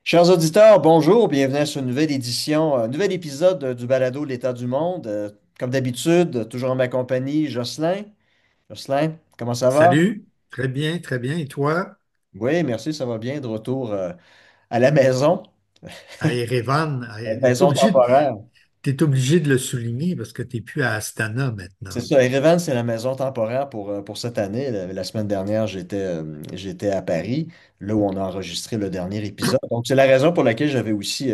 Chers auditeurs, bonjour, bienvenue à ce nouvelle édition, nouvel épisode du balado de l'État du monde. Comme d'habitude, toujours en ma compagnie, Jocelyn. Jocelyn, comment ça va? Salut, très bien, très bien. Et toi, Oui, merci, ça va bien. De retour à la maison, à Erevan, maison temporaire. t'es obligé de le souligner parce que tu n'es plus à Astana C'est maintenant. ça, Erevan, c'est la maison temporaire pour cette année. La semaine dernière, j'étais à Paris, là où on a enregistré le dernier épisode. Donc, c'est la raison pour laquelle j'avais aussi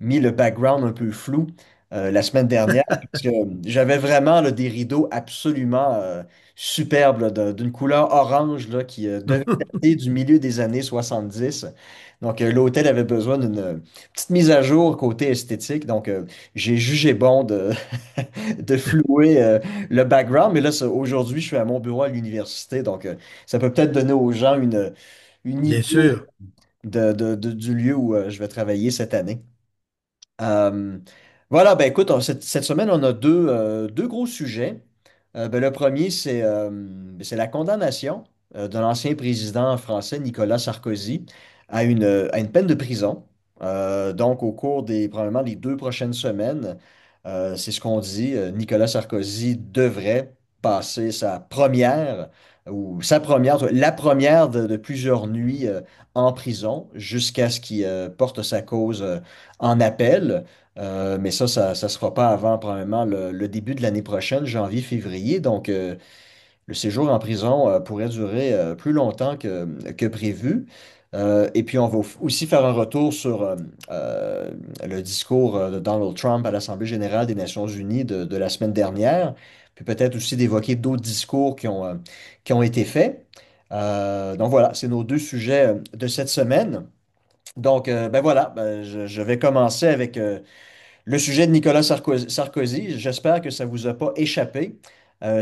mis le background un peu flou la semaine dernière, parce que j'avais vraiment là, des rideaux absolument superbes, là, d'une couleur orange là, qui devait dater du milieu des années 70. Donc, l'hôtel avait besoin d'une petite mise à jour côté esthétique. Donc, j'ai jugé bon de flouer le background. Mais là, aujourd'hui, je suis à mon bureau à l'université, donc ça peut peut-être donner aux gens une Bien idée sûr. du lieu où je vais travailler cette année. Euh, voilà, ben écoute, cette semaine, on a deux gros sujets. Ben, le premier, c'est la condamnation de l'ancien président français Nicolas Sarkozy à une peine de prison. Donc, au cours probablement des 2 prochaines semaines, c'est ce qu'on dit, Nicolas Sarkozy devrait passer la première de plusieurs nuits en prison jusqu'à ce qu'il porte sa cause en appel. Mais ça se fera pas avant probablement le début de l'année prochaine, janvier-février. Donc, le séjour en prison pourrait durer plus longtemps que prévu. Et puis, on va aussi faire un retour sur euh, le discours de Donald Trump à l'Assemblée générale des Nations unies de la semaine dernière. Puis peut-être aussi d'évoquer d'autres discours qui ont été faits. Donc voilà, c'est nos deux sujets de cette semaine. Donc, ben voilà, ben, je vais commencer avec le sujet de Nicolas Sarkozy. J'espère que ça ne vous a pas échappé.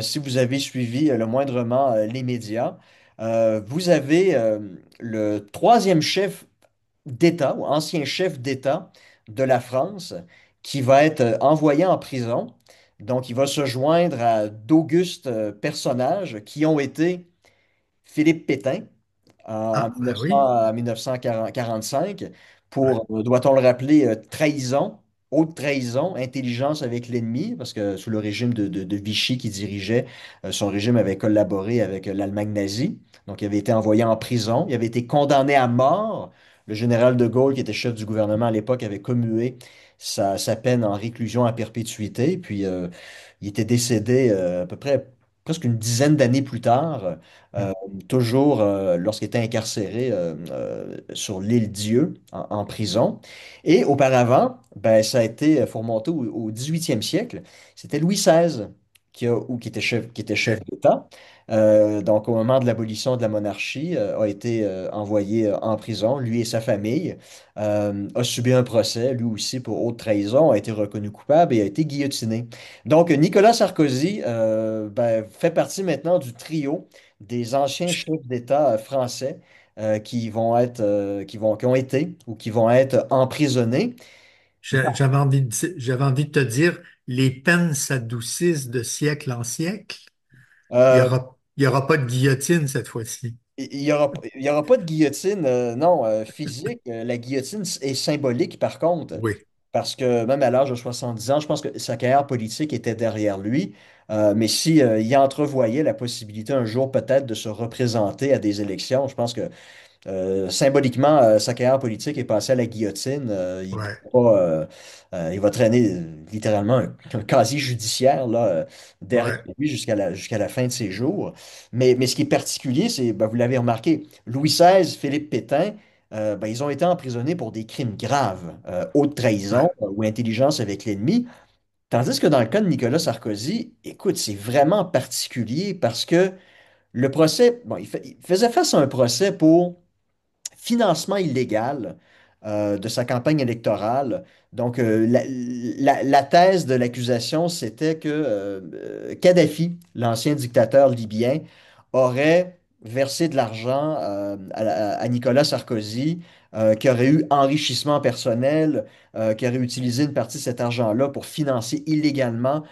Si vous avez suivi le moindrement les médias, vous avez le troisième chef d'État ou ancien chef d'État de la France qui va être envoyé en prison. Donc, il va se joindre à d'augustes personnages qui ont été Philippe Pétain en Ah, ben oui. 1945 Ouais. pour, doit-on le rappeler, trahison, haute trahison, intelligence avec l'ennemi, parce que sous le régime de Vichy qui dirigeait, son régime avait collaboré avec l'Allemagne nazie. Donc, il avait été envoyé en prison, il avait été condamné à mort. Le général de Gaulle, qui était chef du gouvernement à l'époque, avait commué sa peine en réclusion à perpétuité. Puis, il était décédé à peu près presque une dizaine d'années plus tard. Hmm. Euh, Toujours lorsqu'il était incarcéré sur l'île Dieu, en prison. Et auparavant, ben, ça a été, faut remonter au 18e siècle, c'était Louis XVI qui était chef OK. d'État. Donc, au moment de l'abolition de la monarchie, a été envoyé en prison, lui et sa famille, a subi un procès, lui aussi pour haute trahison, a été reconnu coupable et a été guillotiné. Donc, Nicolas Sarkozy ben, fait partie maintenant du trio des anciens J- chefs d'État français qui ont été ou qui vont être emprisonnés. J'avais envie de te dire, les peines s'adoucissent de siècle en siècle. Euh, Il y aura pas de guillotine cette fois-ci. il y aura pas de guillotine, non, physique. La guillotine est symbolique, par contre, Oui, parce que même à l'âge de 70 ans, je pense que sa carrière politique était derrière lui. Mais si, il entrevoyait la possibilité un jour peut-être de se représenter à des élections, je pense que symboliquement, sa carrière politique est passée à la guillotine. ouais, Il va traîner littéralement un casier judiciaire là, derrière ouais. lui jusqu'à la fin de ses jours. Mais ce qui est particulier, c'est, ben, vous l'avez remarqué, Louis XVI, Philippe Pétain, ben, ils ont été emprisonnés pour des crimes graves, haute trahison Ouais. ou intelligence avec l'ennemi. Tandis que dans le cas de Nicolas Sarkozy, écoute, c'est vraiment particulier parce que le procès, bon, il faisait face à un procès pour financement illégal de sa campagne électorale. Donc, la thèse de l'accusation, c'était que Kadhafi, l'ancien dictateur libyen, aurait versé de l'argent à Nicolas Sarkozy, qui aurait eu enrichissement personnel, qui aurait utilisé une partie de cet argent-là pour financer illégalement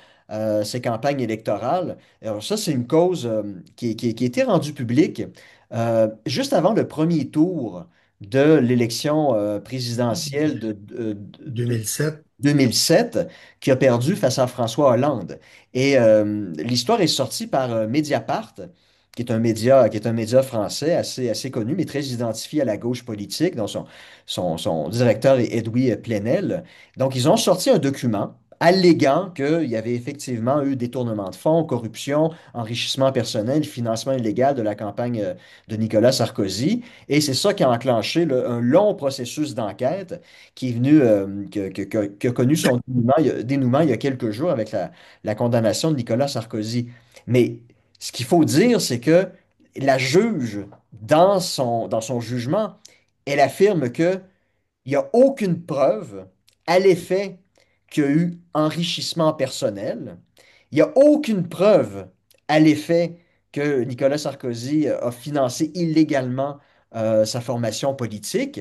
ses campagnes électorales. Alors ça, c'est une cause qui a été rendue publique juste avant le premier tour de l'élection présidentielle de 2007. 2007 qui a perdu face à François Hollande. Et l'histoire est sortie par Mediapart, qui est un média français assez connu, mais très identifié à la gauche politique, dont son directeur est Edoui Plenel. Donc, ils ont sorti un document alléguant qu'il y avait effectivement eu détournement de fonds, corruption, enrichissement personnel, financement illégal de la campagne de Nicolas Sarkozy. Et c'est ça qui a enclenché un long processus d'enquête qui est venu, qui a connu son dénouement il y a quelques jours avec la condamnation de Nicolas Sarkozy. Mais ce qu'il faut dire, c'est que la juge, dans son jugement, elle affirme que il n'y a aucune preuve à l'effet qu'il y a eu enrichissement personnel. Il n'y a aucune preuve à l'effet que Nicolas Sarkozy a financé illégalement sa formation politique.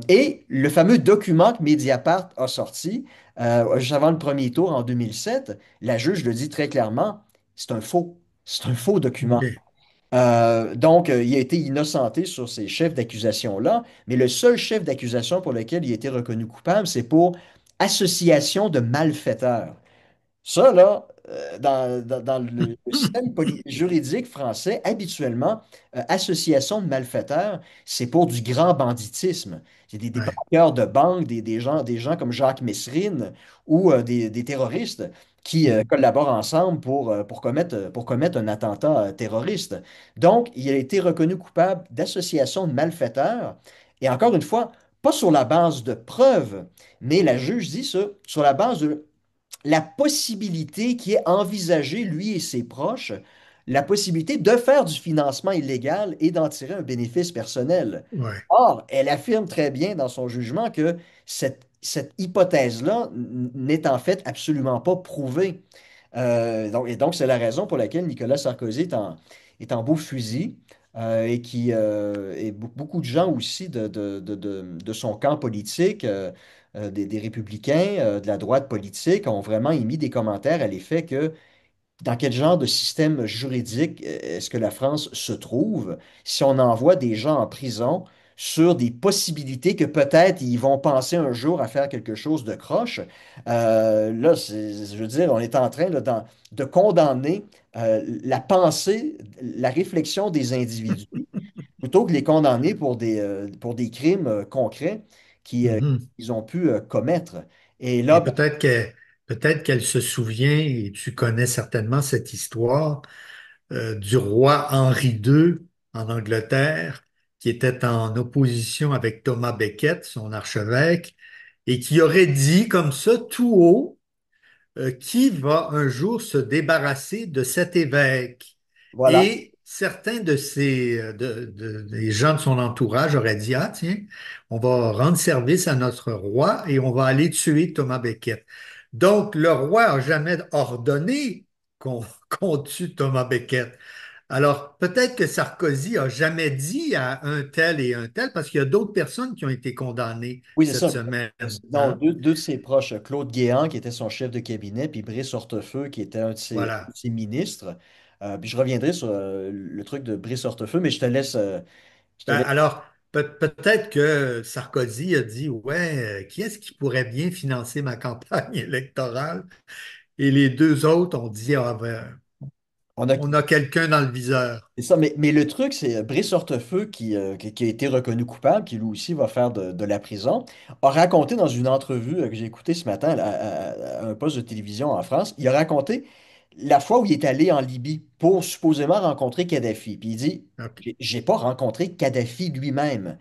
Et le fameux document que Mediapart a sorti juste avant le premier tour en 2007, la juge le dit très clairement, c'est un faux. C'est un faux document. OK. Donc, il a été innocenté sur ces chefs d'accusation-là, mais le seul chef d'accusation pour lequel il a été reconnu coupable, c'est pour association de malfaiteurs. Ça, là, dans le système juridique français, habituellement, association de malfaiteurs, c'est pour du grand banditisme. C'est des Ouais. braqueurs de banque, des gens comme Jacques Messrine ou des terroristes qui Mhm. collaborent ensemble pour commettre un attentat terroriste. Donc, il a été reconnu coupable d'association de malfaiteurs. Et encore une fois, pas sur la base de preuves, mais la juge dit ça sur la base de la possibilité qui est envisagée, lui et ses proches, la possibilité de faire du financement illégal et d'en tirer un bénéfice personnel. Ouais. Or, elle affirme très bien dans son jugement que cette hypothèse-là n'est en fait absolument pas prouvée. Et donc, c'est la raison pour laquelle Nicolas Sarkozy est en beau fusil et beaucoup de gens aussi de son camp politique, des républicains, de la droite politique, ont vraiment émis des commentaires à l'effet que dans quel genre de système juridique est-ce que la France se trouve si on envoie des gens en prison sur des possibilités que peut-être ils vont penser un jour à faire quelque chose de croche. Là, je veux dire, on est en train là, de condamner la pensée, la réflexion des individus plutôt que les condamner pour des crimes concrets Mhm. qu'ils ont pu commettre. Et là, Et ben, peut-être qu'elle se souvient, et tu connais certainement cette histoire, du roi Henri II en Angleterre, qui était en opposition avec Thomas Becket, son archevêque, et qui aurait dit comme ça tout haut, qui va un jour se débarrasser de cet évêque? voilà. Et certains de des gens de son entourage auraient dit, ah tiens, on va rendre service à notre roi et on va aller tuer Thomas Becket. Donc, le roi a jamais ordonné qu'on qu'on tue Thomas Becket. Alors, peut-être que Sarkozy a jamais dit à un tel et un tel, parce qu'il y a d'autres personnes qui ont été condamnées Oui, c'est cette ça. semaine, Non, hein? deux de ses proches, Claude Guéant, qui était son chef de cabinet, puis Brice Hortefeux, qui était un de Voilà. ses ministres. Puis je reviendrai sur le truc de Brice Hortefeux, mais je te Ben, laisse. alors, peut-être que Sarkozy a dit, ouais, qui est-ce qui pourrait bien financer ma campagne électorale? Et les deux autres ont dit, ah ben, On a, on a quelqu'un dans le viseur. c'est ça, mais le truc, c'est Brice Hortefeux qui a été reconnu coupable, qui lui aussi va faire de la prison, a raconté dans une entrevue que j'ai écoutée ce matin à un poste de télévision en France, il a raconté la fois où il est allé en Libye pour supposément rencontrer Kadhafi. Puis il dit, OK. j'ai pas rencontré Kadhafi lui-même.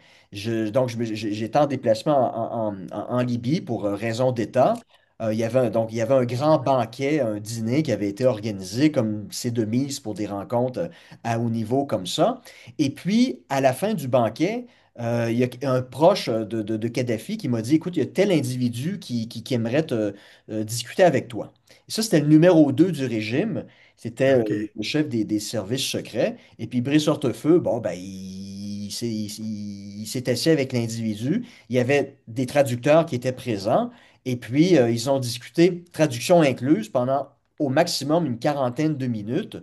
Donc, j'étais en déplacement en Libye pour raison d'État. Donc, il y avait un grand banquet, un dîner qui avait été organisé comme c'est de mise pour des rencontres à haut niveau comme ça. Et puis, à la fin du banquet, il y a un proche de Kadhafi qui m'a dit, écoute, il y a tel individu qui aimerait discuter avec toi. Et ça, c'était le numéro 2 du régime. C'était OK. le chef des services secrets. Et puis Brice Hortefeux, bon, ben, il s'est assis avec l'individu. Il y avait des traducteurs qui étaient présents. Et puis, ils ont discuté, traduction incluse, pendant au maximum une quarantaine de minutes,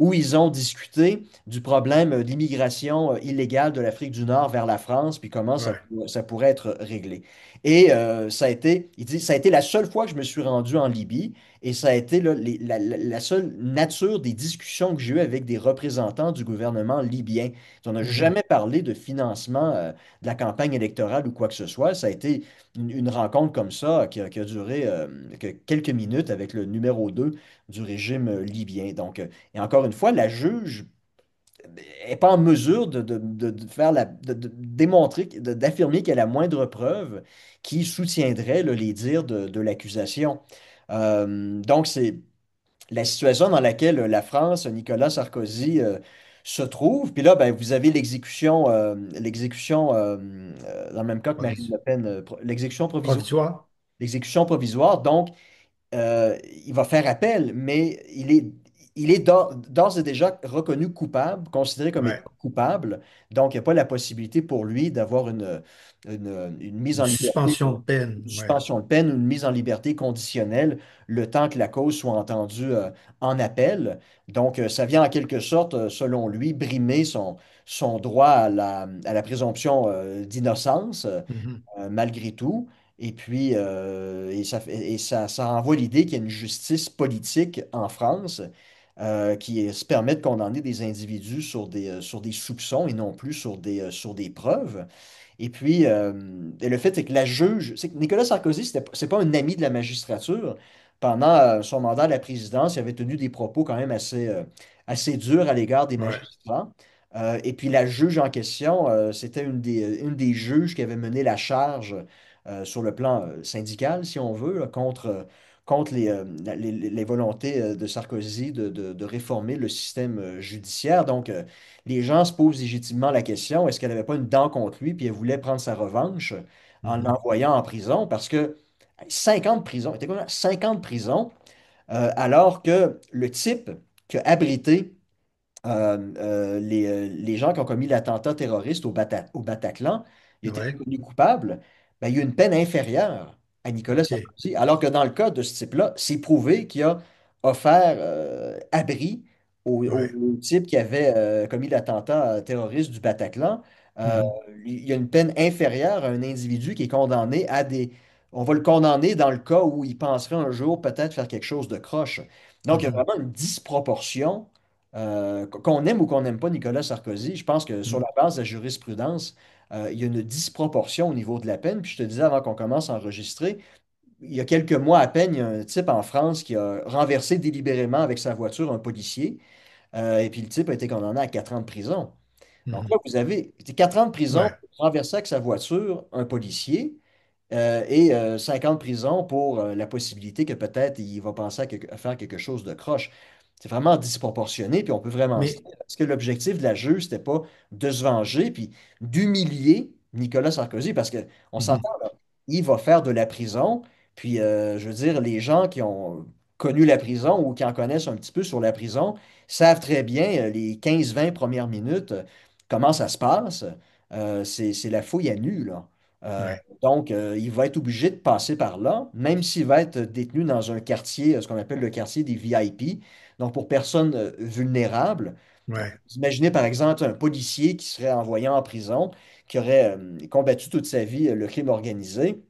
où ils ont discuté du problème d'immigration illégale de l'Afrique du Nord vers la France, puis comment Ouais. ça pourrait être réglé. Et ça a été, il dit, ça a été la seule fois que je me suis rendu en Libye, et ça a été là, la seule nature des discussions que j'ai eues avec des représentants du gouvernement libyen. On n'a Mhm. jamais parlé de financement de la campagne électorale ou quoi que ce soit. Ça a été une rencontre comme ça qui a duré que quelques minutes avec le numéro 2 du régime libyen. Donc, et encore une fois, la juge n'est pas en mesure de faire de démontrer, d'affirmer qu'elle a la moindre preuve qui soutiendrait là, les dires de l'accusation. Donc, c'est la situation dans laquelle la France, Nicolas Sarkozy, se trouve. Puis là, ben, vous avez l'exécution dans le même cas que Marine Provis- Le Pen, l'exécution provisoire. Provisoire? L'exécution provisoire. Donc, il va faire appel, mais il est d'ores et déjà reconnu coupable, considéré comme Ouais. étant coupable. Donc, il n'y a pas la possibilité pour lui d'avoir une mise Une en liberté, suspension de peine. une Ouais. suspension de peine ou une mise en liberté conditionnelle le temps que la cause soit entendue en appel. Donc, ça vient en quelque sorte, selon lui, brimer son droit à la présomption d'innocence Mhm. malgré tout. Et puis, ça renvoie l'idée qu'il y a une justice politique en France qui se permet de condamner des individus sur des soupçons et non plus sur des preuves. Et puis, et le fait est que la juge, c'est que Nicolas Sarkozy, c'est pas un ami de la magistrature. Pendant son mandat à la présidence, il avait tenu des propos quand même assez durs à l'égard des Ouais. magistrats. Et puis la juge en question, c'était une des juges qui avait mené la charge sur le plan syndical, si on veut, là, contre les volontés de Sarkozy de réformer le système judiciaire. Donc, les gens se posent légitimement la question, est-ce qu'elle n'avait pas une dent contre lui, puis elle voulait prendre sa revanche en Mhm. l'envoyant en prison, parce que 50 prisons, était combien? 50 prisons, alors que le type qui a abrité les gens qui ont commis l'attentat terroriste au Bataclan, il était Ouais. reconnu coupable, ben, il y a une peine inférieure à Nicolas OK. Sarkozy. Alors que dans le cas de ce type-là, c'est prouvé qu'il a offert abri Ouais. au type qui avait commis l'attentat terroriste du Bataclan. Euh, Mhm. il y a une peine inférieure à un individu qui est condamné à des... On va le condamner dans le cas où il penserait un jour peut-être faire quelque chose de croche. Donc, il y a Mhm. vraiment une disproportion qu'on aime ou qu'on n'aime pas Nicolas Sarkozy, je pense que sur Mhm. la base de la jurisprudence, il y a une disproportion au niveau de la peine. Puis je te disais avant qu'on commence à enregistrer, il y a quelques mois à peine, il y a un type en France qui a renversé délibérément avec sa voiture un policier. Et puis le type a été condamné à 4 ans de prison. Donc là, Mhm. vous avez 4 ans de prison Ouais. pour renverser avec sa voiture un policier et 5 ans de prison pour la possibilité que peut-être il va penser à faire quelque chose de croche. C'est vraiment disproportionné, puis on peut vraiment se Mais, dire, est-ce que l'objectif de la juge, c'était pas de se venger, puis d'humilier Nicolas Sarkozy, parce qu'on s'entend, mhm. là, il va faire de la prison, puis je veux dire, les gens qui ont connu la prison ou qui en connaissent un petit peu sur la prison savent très bien les 15-20 premières minutes, comment ça se passe. C'est la fouille à nu, là. Ouais. Donc, il va être obligé de passer par là, même s'il va être détenu dans un quartier, ce qu'on appelle le quartier des VIP, donc pour personnes vulnérables. Donc, Ouais. vous imaginez par exemple un policier qui serait envoyé en prison, qui aurait combattu toute sa vie le crime organisé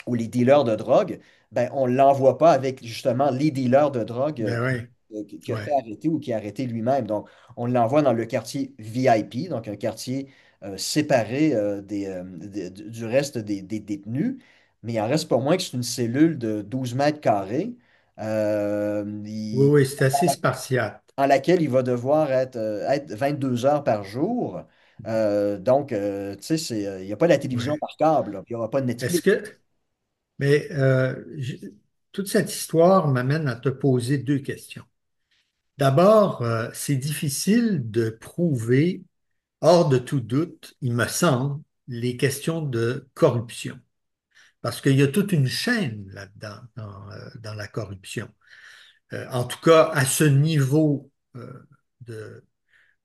ou les dealers de drogue, ben, on ne l'envoie pas avec justement les dealers de drogue Ben oui. qui a fait Ouais. arrêter ou qui a arrêté lui-même. Donc, on l'envoie dans le quartier VIP, donc un quartier séparé du reste des détenus. Mais il en reste pas moins que c'est une cellule de 12 mètres carrés Oui, oui, c'est assez spartiate. en laquelle il va devoir être 22 heures par jour. Donc, tu sais, il n'y a pas la télévision Ouais. par câble, là, puis il n'y aura pas de Est-ce Netflix. que, mais toute cette histoire m'amène à te poser deux questions. D'abord, c'est difficile de prouver, hors de tout doute, il me semble, les questions de corruption. Parce qu'il y a toute une chaîne là-dedans, dans la corruption. En tout cas, à ce niveau de,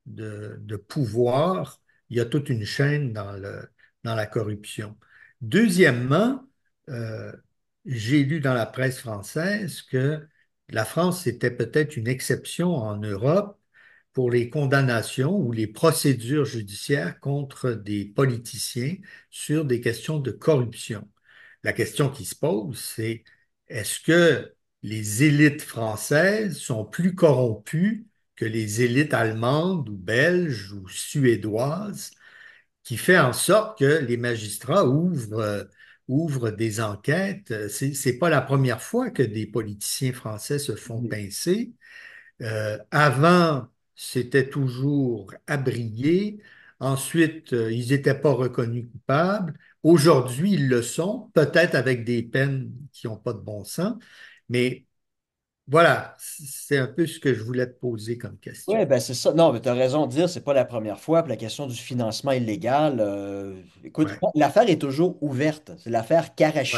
de pouvoir, il y a toute une chaîne dans la corruption. Deuxièmement, euh, j'ai lu dans la presse française que la France était peut-être une exception en Europe pour les condamnations ou les procédures judiciaires contre des politiciens sur des questions de corruption. La question qui se pose, c'est est-ce que les élites françaises sont plus corrompues que les élites allemandes ou belges ou suédoises, qui fait en sorte que les magistrats ouvrent des enquêtes. C'est pas la première fois que des politiciens français se font pincer. Avant, c'était toujours abrié. Ensuite, ils n'étaient pas reconnus coupables. Aujourd'hui, ils le sont, peut-être avec des peines qui n'ont pas de bon sens. Mais voilà, c'est un peu ce que je voulais te poser comme question. Oui, ben c'est ça. Non, mais tu as raison de dire, c'est pas la première fois. Puis la question du financement illégal, écoute, Ouais, l'affaire est toujours ouverte. C'est l'affaire Karachi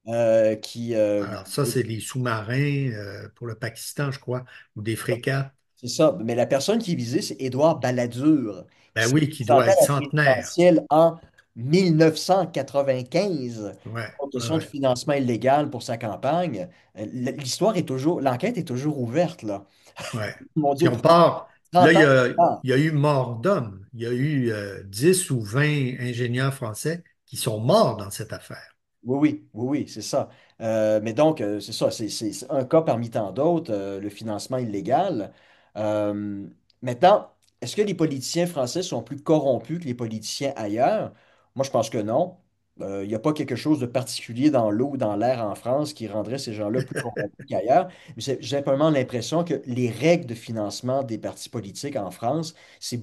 ouais. qui, Alors ça, c'est les sous-marins pour le Pakistan, je crois, ou des frégates. c'est ça. Mais la personne qui est visée, c'est Édouard Balladur, qui Ben s'est oui, qui doit présenté à être la centenaire. présidentielle en 1995 Ouais, pour ouais, question de ouais, financement illégal pour sa campagne. L'histoire est toujours, l'enquête est toujours ouverte, là. ouais. Mon Si Dieu, on part, là, 30 ans plus il y a eu mort d'hommes. Il y a eu 10 ou 20 ingénieurs français qui sont morts dans cette affaire. oui, oui, oui, oui, c'est ça. Mais donc, c'est ça, c'est un cas parmi tant d'autres, le financement illégal. Euh, Maintenant, est-ce que les politiciens français sont plus corrompus que les politiciens ailleurs? Moi, je pense que non. Il n'y a pas quelque chose de particulier dans l'eau ou dans l'air en France qui rendrait ces gens-là plus corrompus qu'ailleurs. Mais j'ai simplement l'impression que les règles de financement des partis politiques en France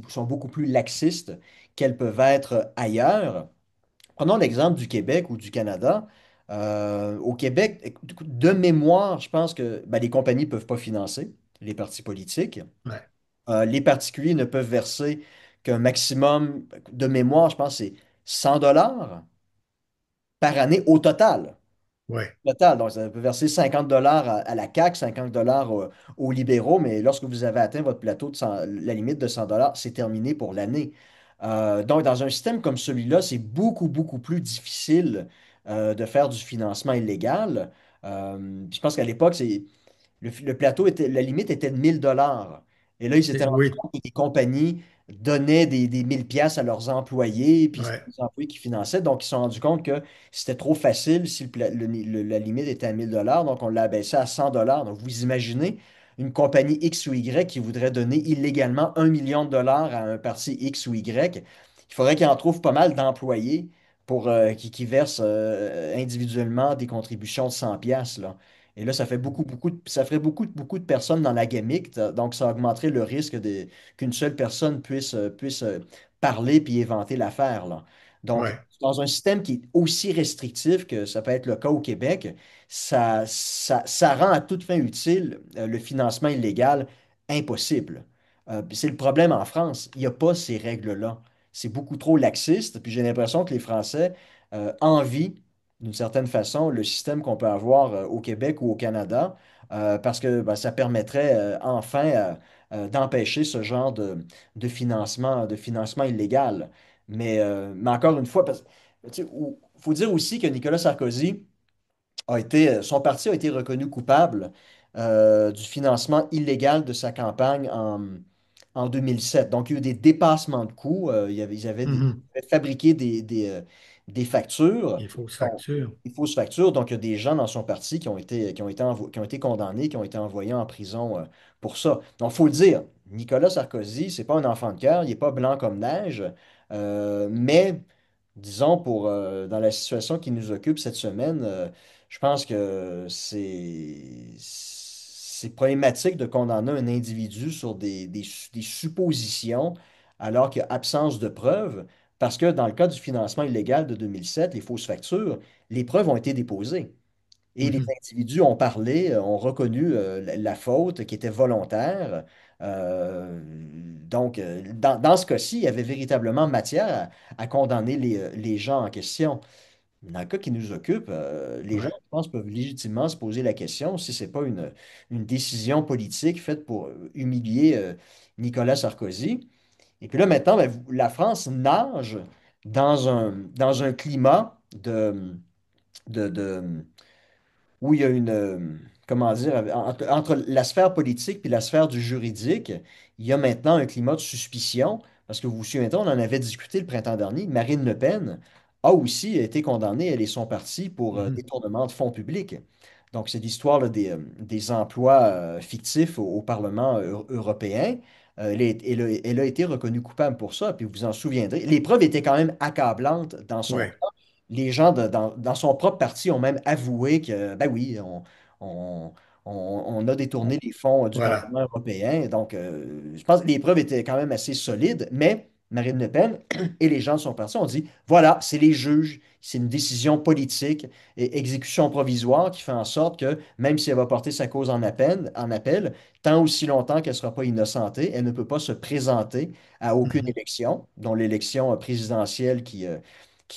sont beaucoup plus laxistes qu'elles peuvent être ailleurs. Prenons l'exemple du Québec ou du Canada. Au Québec, écoute, de mémoire, je pense que ben, les compagnies ne peuvent pas financer les partis politiques. Ouais, Les particuliers ne peuvent verser qu'un maximum de mémoire, je pense, c'est 100 dollars par année au total. ouais, Total. Donc, ça peut verser 50 dollars à la CAQ, 50 dollars aux libéraux, mais lorsque vous avez atteint votre plateau de la limite de 100 dollars, c'est terminé pour l'année. Donc, dans un système comme celui-là, c'est beaucoup, beaucoup plus difficile de faire du financement illégal. Je pense qu'à l'époque, le plateau était, la limite était de 1 000 dollars. Et là, ils s'étaient rendus oui, compte que des compagnies donnaient des 1000 pièces à leurs employés, puis c'était ouais, les employés qui finançaient. Donc, ils se sont rendus compte que c'était trop facile si la limite était à 1 000 dollars. Donc, on l'a abaissé à 100 dollars. Donc, vous imaginez une compagnie X ou Y qui voudrait donner illégalement 1 million de dollars à un parti X ou Y. Il faudrait qu'il en trouve pas mal d'employés qui versent individuellement des contributions de 100 pièces là. Et là, ça fait ça ferait beaucoup de personnes dans la gamique, donc ça augmenterait le risque qu'une seule personne puisse parler puis éventer l'affaire, là. Donc, ouais. dans un système qui est aussi restrictif que ça peut être le cas au Québec, ça rend à toute fin utile le financement illégal impossible. Puis c'est le problème en France. Il n'y a pas ces règles-là. C'est beaucoup trop laxiste, puis j'ai l'impression que les Français envient d'une certaine façon, le système qu'on peut avoir au Québec ou au Canada, parce que ben, ça permettrait enfin d'empêcher ce genre de financement illégal. Mais encore une fois, il faut dire aussi que Nicolas Sarkozy son parti a été reconnu coupable du financement illégal de sa campagne en 2007. Donc, il y a eu des dépassements de coûts. Mhm. Ils avaient fabriqué des factures, Les fausses donc, factures. des fausses factures. Donc, il y a des gens dans son parti qui ont été condamnés, qui ont été envoyés en prison pour ça. Donc, il faut le dire, Nicolas Sarkozy, c'est pas un enfant de cœur, il n'est pas blanc comme neige, mais disons, dans la situation qui nous occupe cette semaine, je pense que c'est problématique de condamner un individu sur des suppositions alors qu'il y a absence de preuves, parce que dans le cas du financement illégal de 2007, les fausses factures, les preuves ont été déposées. Et les Mhm. individus ont parlé, ont reconnu la faute qui était volontaire. Donc, dans ce cas-ci, il y avait véritablement matière à condamner les gens en question. Dans le cas qui nous occupe, les gens, Ouais, je pense, peuvent légitimement se poser la question si ce n'est pas une décision politique faite pour humilier Nicolas Sarkozy. Et puis là, maintenant, ben, la France nage dans un climat de, où il y a comment dire, entre la sphère politique et la sphère du juridique, il y a maintenant un climat de suspicion, parce que vous vous souvenez, on en avait discuté le printemps dernier. Marine Le Pen a aussi été condamnée, elle et son parti, pour Mhm. détournement de fonds publics. Donc, c'est l'histoire là, des emplois fictifs au Parlement européen. Elle a été reconnue coupable pour ça, puis vous vous en souviendrez. Les preuves étaient quand même accablantes dans son Oui, cas. Les gens dans son propre parti ont même avoué que, ben oui, on, on a détourné les fonds du voilà. Parlement européen. Donc, je pense que les preuves étaient quand même assez solides, mais Marine Le Pen et les gens de son parti ont dit, voilà, c'est les juges, c'est une décision politique et exécution provisoire qui fait en sorte que même si elle va porter sa cause en appel, tant aussi longtemps qu'elle ne sera pas innocentée, elle ne peut pas se présenter à aucune Mhm. élection, dont l'élection présidentielle qui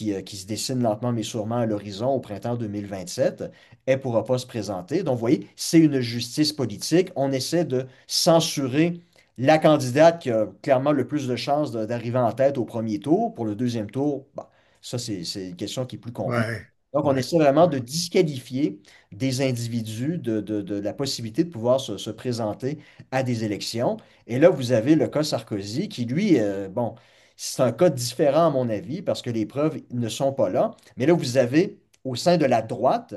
se dessine lentement mais sûrement à l'horizon au printemps 2027. Elle ne pourra pas se présenter. Donc, vous voyez, c'est une justice politique. On essaie de censurer la candidate qui a clairement le plus de chances d'arriver en tête au premier tour. Pour le deuxième tour, bon, ça, c'est une question qui est plus complexe. Ouais, Donc, on ouais. essaie vraiment Ouais. de disqualifier des individus de la possibilité de pouvoir se présenter à des élections. Et là, vous avez le cas Sarkozy qui, lui, bon, c'est un cas différent à mon avis parce que les preuves ne sont pas là. Mais là, vous avez au sein de la droite,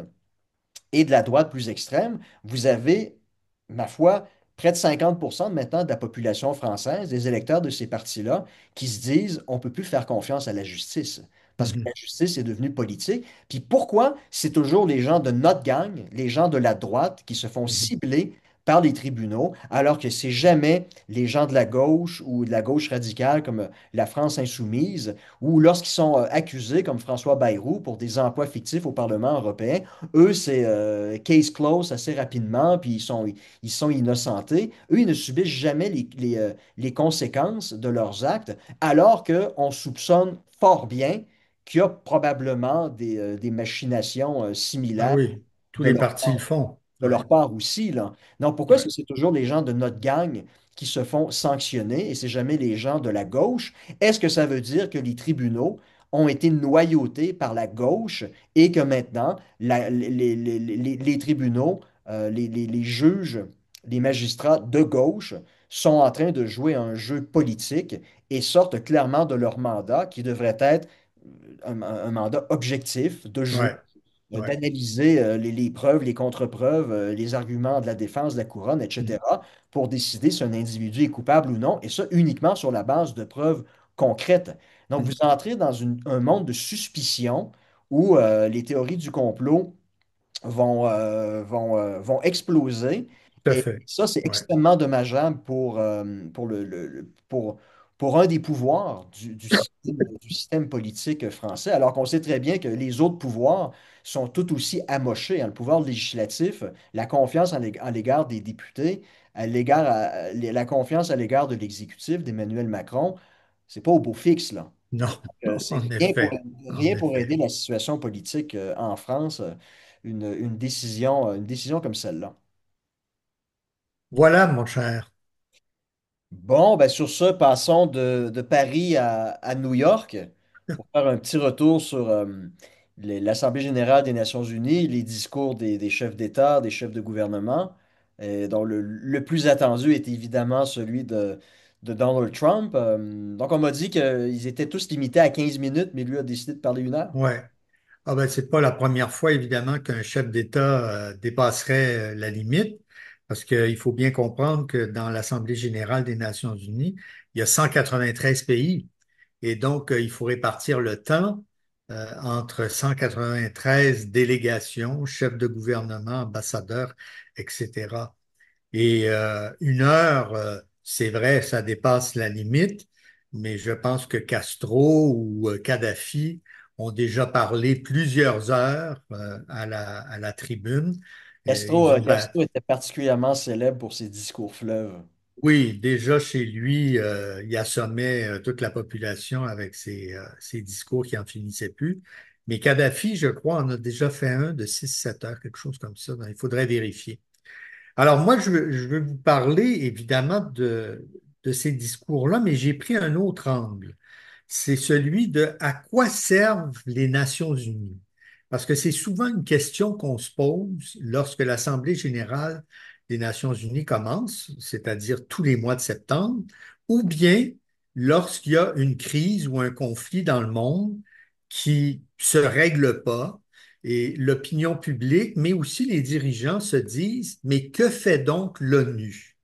et de la droite plus extrême, vous avez, ma foi, près de 50% maintenant de la population française, des électeurs de ces partis-là, qui se disent on ne peut plus faire confiance à la justice. Parce que la Mhm. justice est devenue politique. Puis pourquoi c'est toujours les gens de notre gang, les gens de la droite, qui se font Mhm. cibler par les tribunaux, alors que c'est jamais les gens de la gauche ou de la gauche radicale comme la France insoumise, ou lorsqu'ils sont accusés, comme François Bayrou, pour des emplois fictifs au Parlement européen, eux, c'est case close assez rapidement, puis ils sont innocentés. Eux, ils ne subissent jamais les conséquences de leurs actes, alors qu'on soupçonne fort bien qu'il y a probablement des machinations Ben similaires oui, tous de les leur partis le font. de Ouais, leur part aussi, là. Donc, pourquoi est-ce ouais. que c'est toujours les gens de notre gang qui se font sanctionner et c'est jamais les gens de la gauche? Est-ce que ça veut dire que les tribunaux ont été noyautés par la gauche et que maintenant, les tribunaux, les juges, les magistrats de gauche sont en train de jouer un jeu politique et sortent clairement de leur mandat qui devrait être un mandat objectif de juge Ouais, ouais. d'analyser les preuves, les contre-preuves, les arguments de la défense, de la couronne, Mhm. etc., pour décider si un individu est coupable ou non, et ça uniquement sur la base de preuves concrètes. Donc, vous Mhm. entrez dans un monde de suspicion où les théories du complot vont exploser. Tout à Et fait. ça, c'est Ouais. extrêmement dommageable pour un des pouvoirs du système politique français, alors qu'on sait très bien que les autres pouvoirs sont tout aussi amochés, hein. Le pouvoir législatif, la confiance à l'égard des députés, la confiance à l'égard de l'exécutif d'Emmanuel Macron, c'est pas au beau fixe, là. Non, C'est en rien pour, effet, en rien pour aider effet. la situation politique en France, une décision comme celle-là. Voilà, mon cher. Bon, ben sur ce, passons de Paris à New York pour faire un petit retour sur l'Assemblée générale des Nations unies, les discours des chefs d'État, des chefs de gouvernement, dont le plus attendu est évidemment celui de Donald Trump. Donc, on m'a dit qu'ils étaient tous limités à 15 minutes, mais lui a décidé de parler 1 heure. Ouais. Ah ben, c'est pas la première fois, évidemment, qu'un chef d'État dépasserait la limite, parce qu'il faut bien comprendre que dans l'Assemblée générale des Nations unies, il y a 193 pays, et donc il faut répartir le temps entre 193 délégations, chefs de gouvernement, ambassadeurs, etc. Et 1 heure, c'est vrai, ça dépasse la limite, mais je pense que Castro ou Kadhafi ont déjà parlé plusieurs heures à la tribune. Castro, Ils ont, Castro était particulièrement célèbre pour ses discours fleuves. oui, déjà chez lui, il assommait toute la population avec ses discours qui en finissaient plus. Mais Kadhafi, je crois, en a déjà fait un de 6 7 heures, quelque chose comme ça. Donc, il faudrait vérifier. Alors moi, je veux vous parler évidemment de ces discours-là, mais j'ai pris un autre angle. C'est celui de à quoi servent les Nations unies. parce que c'est souvent une question qu'on se pose lorsque l'Assemblée générale des Nations unies commence, c'est-à-dire tous les mois de septembre, ou bien lorsqu'il y a une crise ou un conflit dans le monde qui se règle pas et l'opinion publique, mais aussi les dirigeants se disent, mais que fait donc l'ONU?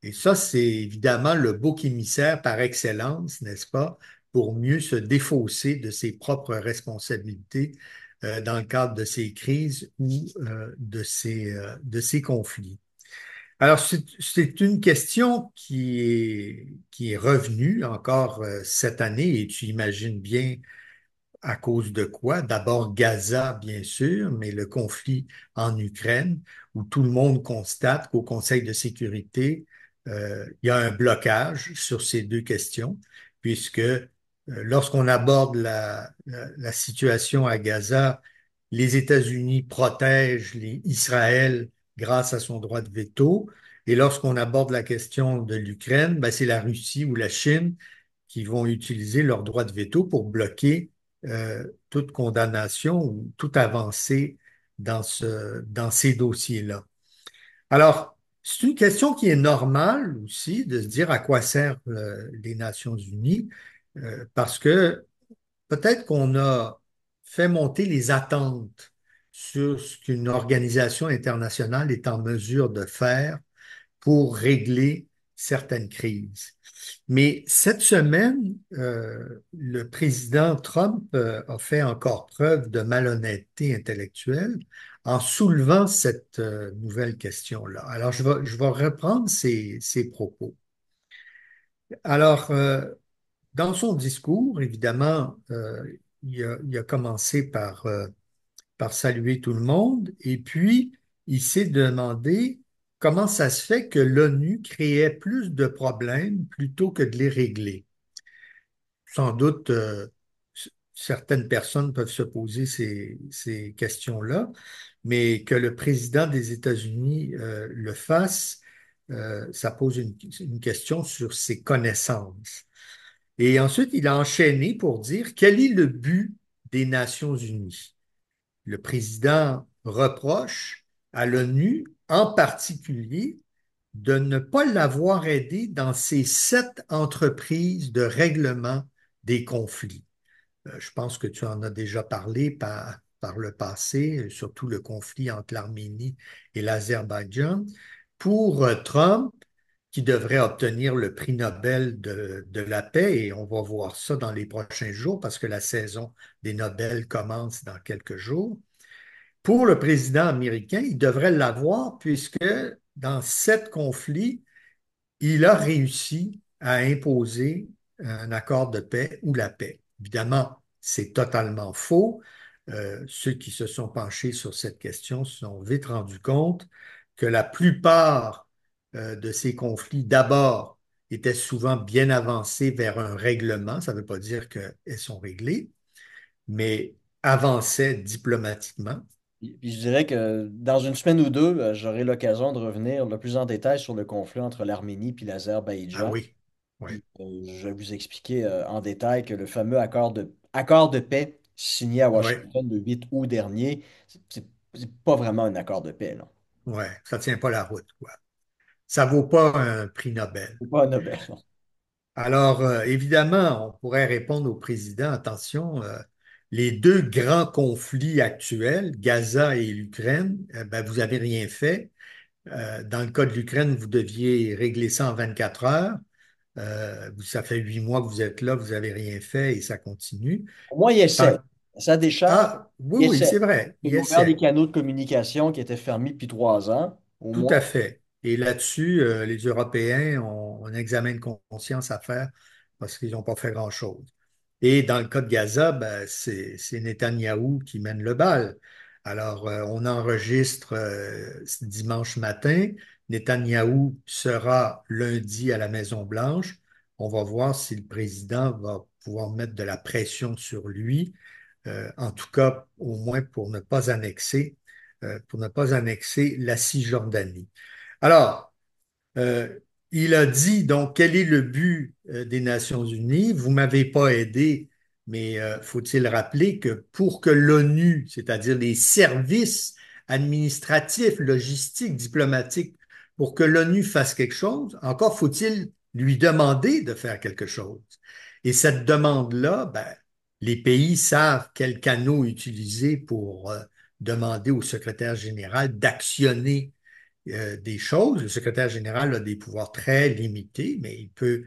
Et ça, c'est évidemment le bouc émissaire par excellence, n'est-ce pas, pour mieux se défausser de ses propres responsabilités dans le cadre de ces crises ou de ces conflits. Alors, c'est une question qui est revenue encore cette année et tu imagines bien à cause de quoi? D'abord Gaza, bien sûr, mais le conflit en Ukraine, où tout le monde constate qu'au Conseil de sécurité, il y a un blocage sur ces deux questions, puisque lorsqu'on aborde la situation à Gaza, les États-Unis protègent Israël grâce à son droit de veto, et lorsqu'on aborde la question de l'Ukraine, ben, c'est la Russie ou la Chine qui vont utiliser leur droit de veto pour bloquer toute condamnation ou toute avancée dans ces dossiers-là. Alors, c'est une question qui est normale aussi de se dire à quoi servent les Nations unies, parce que peut-être qu'on a fait monter les attentes sur ce qu'une organisation internationale est en mesure de faire pour régler certaines crises. Mais cette semaine, le président Trump a fait encore preuve de malhonnêteté intellectuelle en soulevant cette nouvelle question-là. Alors, je vais reprendre ses propos. Alors, dans son discours, évidemment, il a commencé par saluer tout le monde et puis il s'est demandé comment ça se fait que l'ONU créait plus de problèmes plutôt que de les régler. Sans doute, certaines personnes peuvent se poser ces questions-là, mais que le président des États-Unis le fasse, ça pose une question sur ses connaissances. Et ensuite, il a enchaîné pour dire quel est le but des Nations unies. Le président reproche à l'ONU, en particulier, de ne pas l'avoir aidé dans ses 7 entreprises de règlement des conflits. Je pense que tu en as déjà parlé par le passé, surtout le conflit entre l'Arménie et l'Azerbaïdjan. Pour Trump, qui devrait obtenir le prix Nobel de la paix, et on va voir ça dans les prochains jours parce que la saison des Nobel commence dans quelques jours. Pour le président américain, il devrait l'avoir puisque dans 7 conflits, il a réussi à imposer un accord de paix ou la paix. Évidemment, c'est totalement faux. Ceux qui se sont penchés sur cette question se sont vite rendus compte que la plupart de ces conflits, d'abord, étaient souvent bien avancés vers un règlement. Ça ne veut pas dire qu'elles sont réglées, mais avançaient diplomatiquement. Puis je dirais que dans une semaine ou deux, j'aurai l'occasion de revenir le plus en détail sur le conflit entre l'Arménie puis Ah l'Azerbaïdjan. oui, oui, Puis je vais vous expliquer en détail que le fameux accord de paix signé à oui, Washington le 8 août dernier, c'est pas vraiment un accord de paix, non. oui, ça ne tient pas la route, quoi. Ça ne vaut pas un prix Nobel. C'est pas un Nobel, non. Alors, évidemment, on pourrait répondre au président, attention, les deux grands conflits actuels, Gaza et l'Ukraine, ben, vous n'avez rien fait. Dans le cas de l'Ukraine, vous deviez régler ça en 24 heures. Ça fait 8 mois que vous êtes là, vous n'avez rien fait et ça continue. Au moins, il essaie. Tant- Ça décharge, Ah, oui, il oui, essaie. c'est vrai, Il il a ouvert des essaie. canaux de communication qui étaient fermés depuis 3 ans. Au Tout moins, à fait. Et là-dessus, les Européens ont un examen de conscience à faire parce qu'ils n'ont pas fait grand-chose. Et dans le cas de Gaza, ben, c'est Netanyahou qui mène le bal. Alors, on enregistre ce dimanche matin. Netanyahou sera lundi à la Maison-Blanche. On va voir si le président va pouvoir mettre de la pression sur lui, en tout cas, au moins pour ne pas annexer la Cisjordanie. Alors, euh, il a dit donc quel est le but des Nations Unies? Vous m'avez pas aidé Mais faut-il rappeler que pour que l'ONU, c'est-à-dire les services administratifs, logistiques, diplomatiques, pour que l'ONU fasse quelque chose, encore faut-il lui demander de faire quelque chose. Et cette demande-là, ben, les pays savent quels canaux utiliser pour demander au secrétaire général d'actionner des choses. Le secrétaire général a des pouvoirs très limités, mais il peut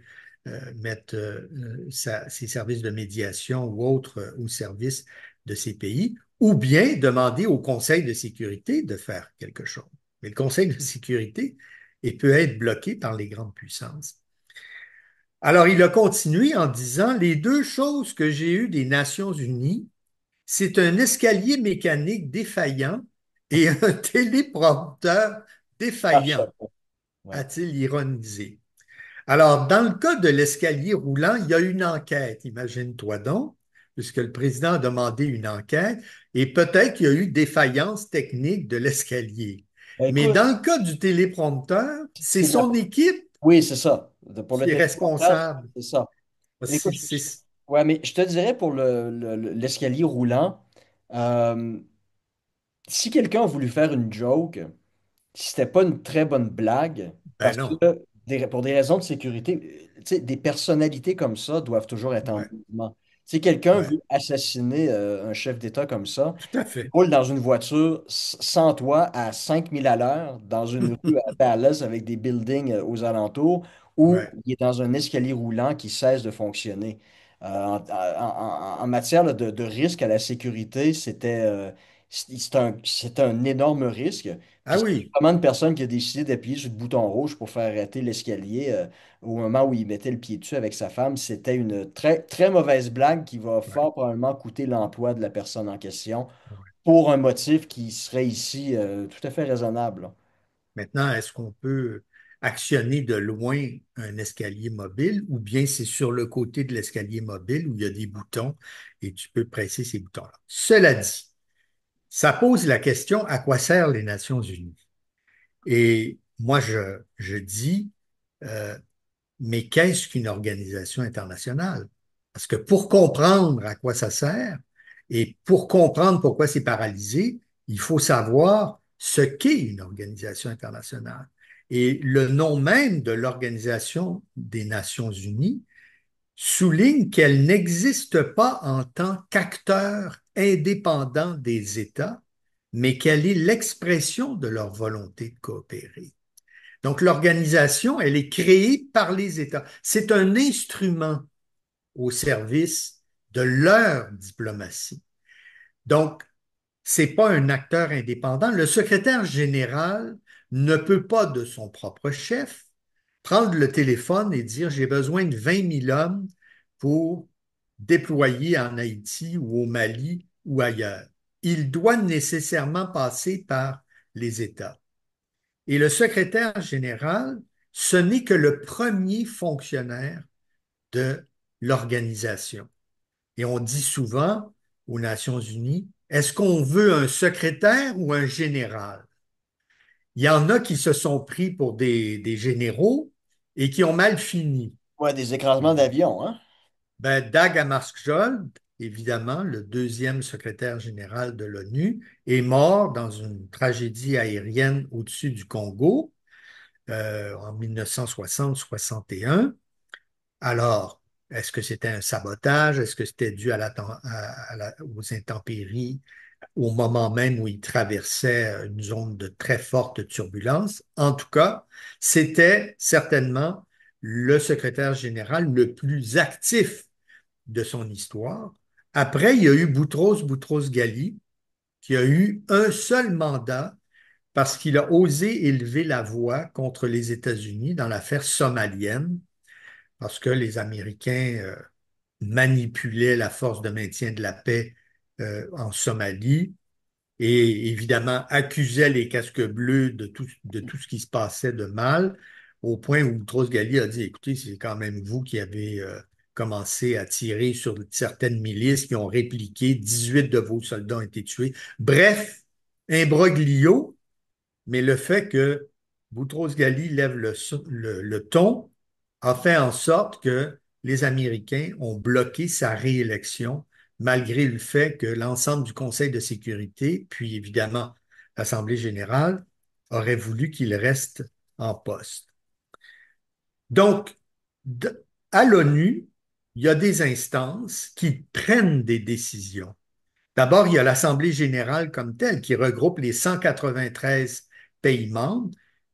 mettre ses services de médiation ou autres au service de ces pays, ou bien demander au Conseil de sécurité de faire quelque chose. Mais le Conseil de sécurité peut être bloqué par les grandes puissances. Alors, il a continué en disant, les deux choses que j'ai eues des Nations unies, c'est un escalier mécanique défaillant et un téléprompteur Ah, défaillant, chapeau. Ouais. a-t-il ironisé. Alors, dans le cas de l'escalier roulant, il y a une enquête, imagine-toi donc, puisque le président a demandé une enquête, et peut-être qu'il y a eu défaillance technique de l'escalier. Ben, Mais écoute, dans le cas du téléprompteur, c'est c'est de la- son équipe oui, c'est ça. Pour le qui est téléportage, responsable. c'est ça. Écoute, C'est- ouais, mais je te dirais pour l'escalier roulant, euh, si quelqu'un a voulu faire une joke, si c'était pas une très bonne blague, Ben parce que non, pour des raisons de sécurité, tu sais, des personnalités comme ça doivent toujours être en ouais, mouvement. Si quelqu'un ouais, veut assassiner un chef d'État comme ça, tout à fait. roule dans une voiture sans toit à 5000 à l'heure, dans une rue à Dallas avec des buildings aux alentours, ou Ouais. il est dans un escalier roulant qui cesse de fonctionner. En matière là, de risque à la sécurité, c'est un énorme risque. Ah Puis c'est oui, vraiment une personne qui a décidé d'appuyer sur le bouton rouge pour faire arrêter l'escalier au moment où il mettait le pied dessus avec sa femme. C'était une très, très mauvaise blague qui va ouais, fort probablement coûter l'emploi de la personne en question ouais. pour un motif qui serait ici tout à fait raisonnable, là. Maintenant, est-ce qu'on peut actionner de loin un escalier mobile ou bien c'est sur le côté de l'escalier mobile où il y a des boutons et tu peux presser ces boutons-là? Cela dit, ça pose la question à quoi servent les Nations unies? Et moi, je dis, euh, mais qu'est-ce qu'une organisation internationale? Parce que pour comprendre à quoi ça sert et pour comprendre pourquoi c'est paralysé, il faut savoir ce qu'est une organisation internationale. Et le nom même de l'Organisation des Nations Unies souligne qu'elle n'existe pas en tant qu'acteur indépendant des États, mais qu'elle est l'expression de leur volonté de coopérer. Donc, l'organisation, elle est créée par les États. C'est un instrument au service de leur diplomatie. Donc, c'est pas un acteur indépendant. Le secrétaire général ne peut pas, de son propre chef, prendre le téléphone et dire j'ai besoin de 20 000 hommes pour déployer en Haïti ou au Mali ou ailleurs. Il doit nécessairement passer par les États. Et le secrétaire général, ce n'est que le premier fonctionnaire de l'organisation. Et on dit souvent aux Nations unies, est-ce qu'on veut un secrétaire ou un général? Il y en a qui se sont pris pour des généraux et qui ont mal fini. Ouais, des écrasements d'avions, hein? Ben, Dag Hammarskjöld, évidemment, le deuxième secrétaire général de l'ONU, est mort dans une tragédie aérienne au-dessus du Congo en 1960-61. Alors, est-ce que c'était un sabotage? Est-ce que c'était dû aux intempéries au moment même où il traversait une zone de très forte turbulence? En tout cas, c'était certainement le secrétaire général le plus actif de son histoire. Après, il y a eu Boutros-Boutros-Ghali, qui a eu un seul mandat parce qu'il a osé élever la voix contre les États-Unis dans l'affaire somalienne, parce que les Américains manipulaient la force de maintien de la paix en Somalie et évidemment accusaient les casques bleus de tout ce qui se passait de mal, au point où Boutros-Ghali a dit, écoutez, c'est quand même vous qui avez commencé à tirer sur certaines milices qui ont répliqué, 18 de vos soldats ont été tués. Bref, imbroglio, mais le fait que Boutros-Ghali lève le ton a fait en sorte que les Américains ont bloqué sa réélection malgré le fait que l'ensemble du Conseil de sécurité, puis évidemment l'Assemblée générale, aurait voulu qu'il reste en poste. Donc, à l'ONU, il y a des instances qui prennent des décisions. D'abord, il y a l'Assemblée générale comme telle qui regroupe les 193 pays membres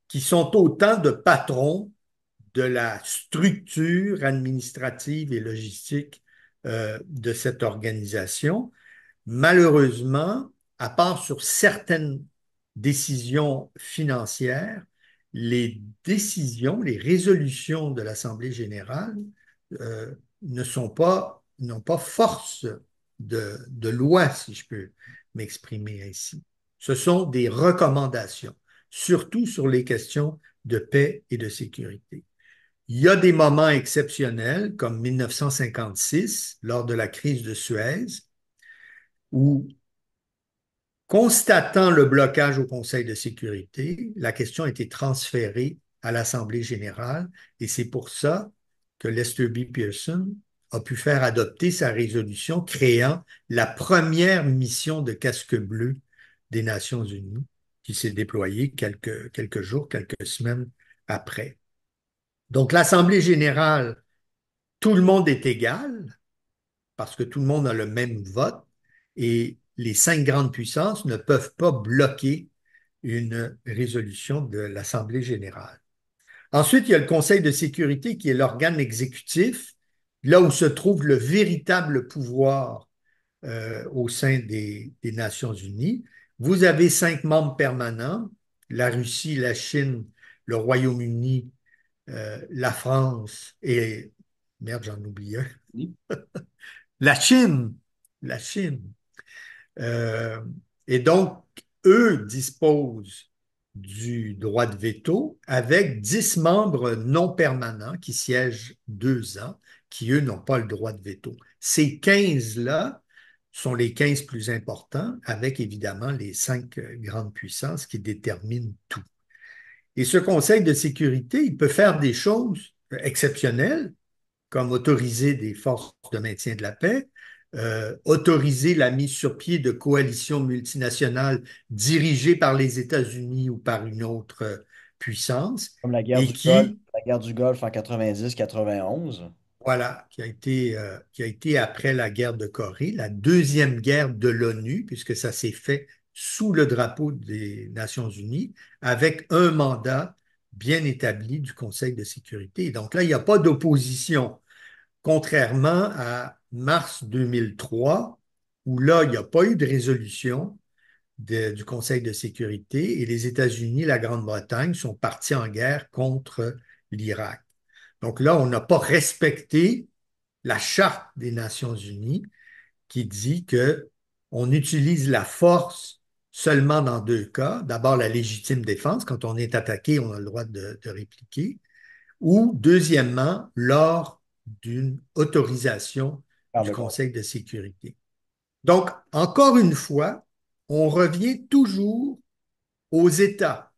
qui sont autant de patrons de la structure administrative et logistique de cette organisation. Malheureusement, à part sur certaines décisions financières, les décisions, les résolutions de l'Assemblée générale n'ont pas force de loi, si je peux m'exprimer ainsi. Ce sont des recommandations, surtout sur les questions de paix et de sécurité. Il y a des moments exceptionnels, comme 1956, lors de la crise de Suez, où, constatant le blocage au Conseil de sécurité, la question a été transférée à l'Assemblée générale et c'est pour ça que Lester B. Pearson a pu faire adopter sa résolution créant la première mission de casque bleu des Nations unies qui s'est déployée quelques jours, quelques semaines après. Donc l'Assemblée générale, tout le monde est égal, parce que tout le monde a le même vote et les cinq grandes puissances ne peuvent pas bloquer une résolution de l'Assemblée générale. Ensuite, il y a le Conseil de sécurité qui est l'organe exécutif, là où se trouve le véritable pouvoir au sein des Nations unies. Vous avez cinq membres permanents, la Russie, la Chine, le Royaume-Uni, la France et, merde, j'en oublie un, la Chine, la Chine. Euh, et donc, eux disposent du droit de veto avec 10 membres non permanents qui siègent 2 ans, qui, eux, n'ont pas le droit de veto. Ces 15-là sont les 15 plus importants, avec évidemment les 5 grandes puissances qui déterminent tout. Et ce Conseil de sécurité, il peut faire des choses exceptionnelles, comme autoriser des forces de maintien de la paix, autoriser la mise sur pied de coalitions multinationales dirigées par les États-Unis ou par une autre puissance, Comme et qui, La guerre du Golfe en 90-91. voilà, qui a été après la guerre de Corée, la deuxième guerre de l'ONU, puisque ça s'est fait sous le drapeau des Nations Unies, avec un mandat bien établi du Conseil de sécurité. Et donc là, il n'y a pas d'opposition. Contrairement à mars 2003, où là, il n'y a pas eu de résolution du Conseil de sécurité et les États-Unis, la Grande-Bretagne sont partis en guerre contre l'Irak. Donc là, on n'a pas respecté la Charte des Nations unies qui dit que on utilise la force seulement dans 2 cas. D'abord, la légitime défense, quand on est attaqué, on a le droit de répliquer ou deuxièmement, lors d'une autorisation Par du le Conseil. Conseil de sécurité. Donc, encore une fois, on revient toujours aux États,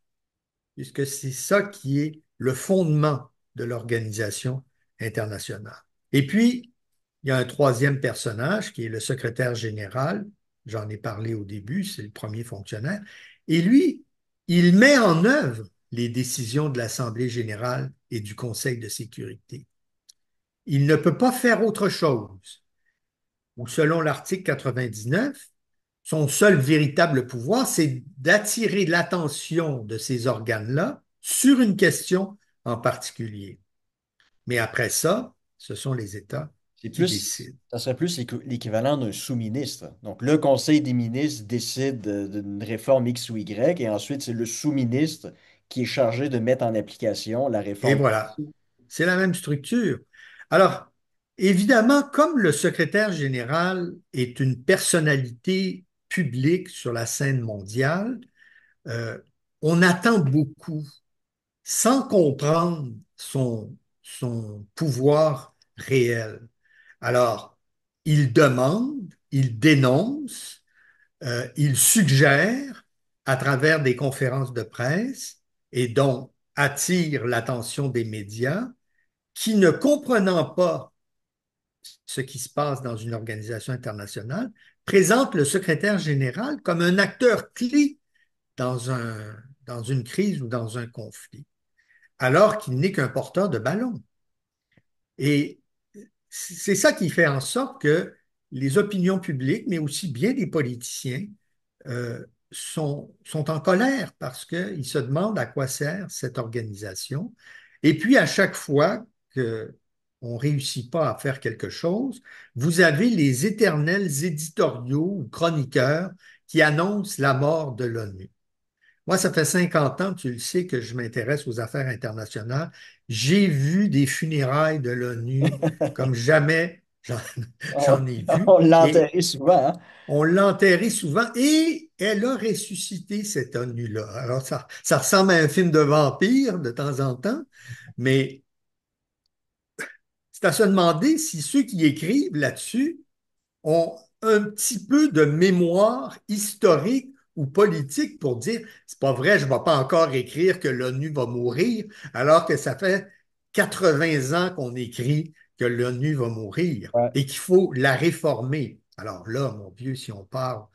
puisque c'est ça qui est le fondement de l'organisation internationale. Et puis, il y a un troisième personnage qui est le secrétaire général. J'en ai parlé au début, c'est le premier fonctionnaire. Et lui, il met en œuvre les décisions de l'Assemblée générale et du Conseil de sécurité. Il ne peut pas faire autre chose. Ou selon l'article 99, son seul véritable pouvoir, c'est d'attirer l'attention de ces organes-là sur une question en particulier. Mais après ça, ce sont les États C'est qui plus, décident. ça serait plus l'équivalent d'un sous-ministre. Donc, le Conseil des ministres décide d'une réforme X ou Y, et ensuite, c'est le sous-ministre qui est chargé de mettre en application la Et réforme. voilà, c'est la même structure. Alors, évidemment, comme le secrétaire général est une personnalité publique sur la scène mondiale, euh, on attend beaucoup sans comprendre son pouvoir réel. Alors, il demande, il dénonce, il suggère à travers des conférences de presse et donc attire l'attention des médias qui, ne comprenant pas ce qui se passe dans une organisation internationale, présente le secrétaire général comme un acteur clé dans dans une crise ou dans un conflit, alors qu'il n'est qu'un porteur de ballon. Et c'est ça qui fait en sorte que les opinions publiques, mais aussi bien des politiciens, sont en colère parce qu'ils se demandent à quoi sert cette organisation. Et puis, à chaque fois qu'on ne réussit pas à faire quelque chose, vous avez les éternels éditoriaux ou chroniqueurs qui annoncent la mort de l'ONU. Moi, ça fait 50 ans, tu le sais, que je m'intéresse aux affaires internationales. J'ai vu des funérailles de l'ONU comme jamais On, j'en ai vu. on l'a Et enterré souvent, hein. on l'a enterrée souvent et elle a ressuscité cette ONU-là. Alors, ça ressemble à un film de vampire de temps en temps, mais c'est à se demander si ceux qui écrivent là-dessus ont un petit peu de mémoire historique ou politique pour dire, c'est pas vrai, je ne vais pas encore écrire que l'ONU va mourir, alors que ça fait 80 ans qu'on écrit que l'ONU va mourir Ouais. et qu'il faut la réformer. Alors là, mon vieux, si on parle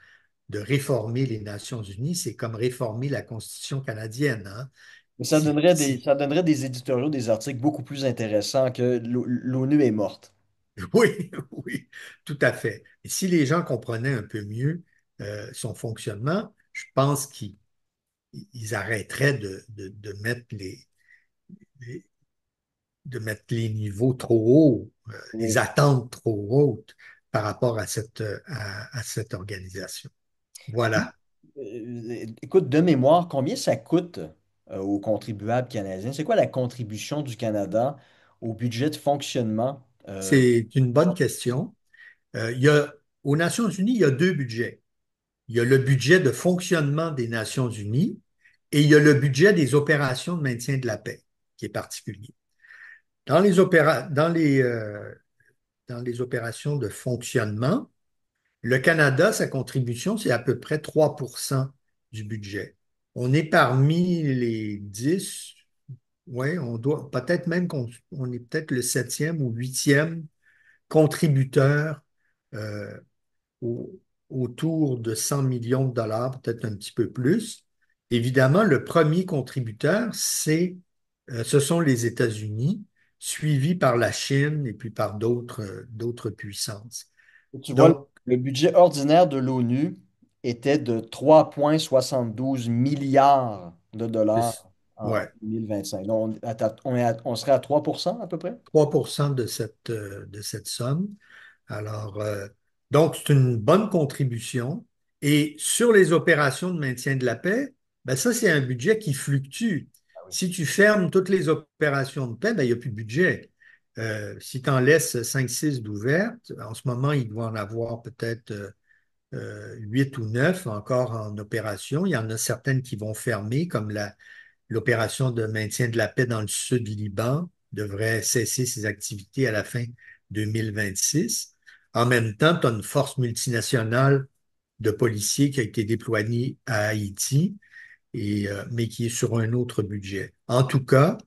de réformer les Nations Unies, c'est comme réformer la Constitution canadienne, hein? Mais Si, ça donnerait des éditoriaux, des articles beaucoup plus intéressants que l'ONU est morte. oui, oui, tout à fait. Et si les gens comprenaient un peu mieux son fonctionnement, je pense qu'ils arrêteraient de mettre les- de mettre les niveaux trop hauts, les Oui. attentes trop hautes par rapport à à cette organisation. Voilà. Écoute, de mémoire, combien ça coûte aux contribuables canadiens? C'est quoi la contribution du Canada au budget de fonctionnement? C'est une bonne question. Aux Nations Unies, il y a deux budgets. Il y a le budget de fonctionnement des Nations Unies et il y a le budget des opérations de maintien de la paix, qui est particulier. Dans les opérations de fonctionnement, le Canada, sa contribution, c'est à peu près 3% du budget. On est parmi les 10, ouais, on doit peut-être même on est peut-être le septième ou huitième contributeur euh, au- autour de 100 millions de dollars, peut-être un petit peu plus. Évidemment, le premier contributeur, ce sont les États-Unis, suivis par la Chine et puis par d'autres puissances. Tu vois, Donc, le budget ordinaire de l'ONU était de 3,72 milliards de c'est- dollars en ouais, 2025. Donc, on serait à 3% à peu près? 3% de cette somme. Alors, donc, c'est une bonne contribution. Et sur les opérations de maintien de la paix, ben ça, c'est un budget qui fluctue. Ah oui. Si tu fermes toutes les opérations de paix, ben, il n'y a plus de budget. Si tu en laisses 5-6 d'ouvertes, en ce moment, il doit en avoir peut-être 8 ou 9 encore en opération. Il y en a certaines qui vont fermer, comme l'opération de maintien de la paix dans le sud du Liban devrait cesser ses activités à la fin 2026. En même temps, tu as une force multinationale de policiers qui a été déployée à Haïti, mais qui est sur un autre budget. En tout cas,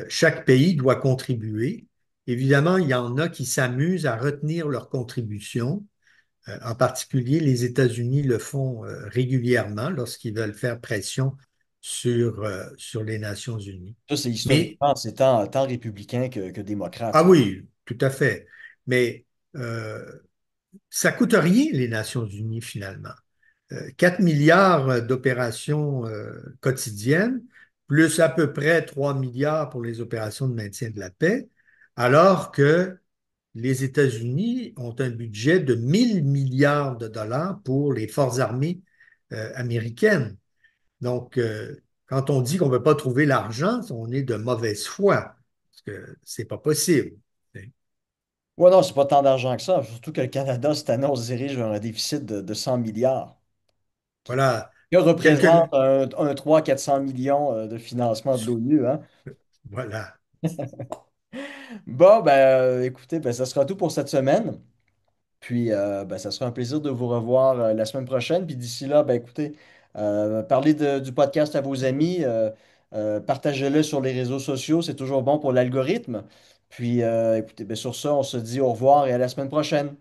chaque pays doit contribuer. Évidemment, il y en a qui s'amusent à retenir leur contribution. En particulier, les États-Unis le font régulièrement lorsqu'ils veulent faire pression sur les Nations Unies. Ça, c'est Mais, historiquement, c'est tant républicain que démocrate. ah oui, tout à fait. Mais euh, ça coûte rien, les Nations Unies, finalement. 4 milliards d'opérations quotidiennes, plus à peu près 3 milliards pour les opérations de maintien de la paix, alors que les États-Unis ont un budget de 1 000 milliards de dollars pour les forces armées américaines. Donc, quand on dit qu'on ne veut pas trouver l'argent, on est de mauvaise foi, parce que c'est pas possible. Ouais, non, c'est pas tant d'argent que ça. Surtout que le Canada, cette année, on se dirige vers un déficit de 100 milliards, qui, Voilà, que représente quelques... un 300-400 millions de financement de l'ONU, hein. Voilà. Bon, ben, écoutez, ben, ça sera tout pour cette semaine. Puis, ben, ça sera un plaisir de vous revoir la semaine prochaine. Puis d'ici là, ben, écoutez, parlez du podcast à vos amis, partagez-le sur les réseaux sociaux, c'est toujours bon pour l'algorithme. Puis, écoutez, ben, sur ça, on se dit au revoir et à la semaine prochaine.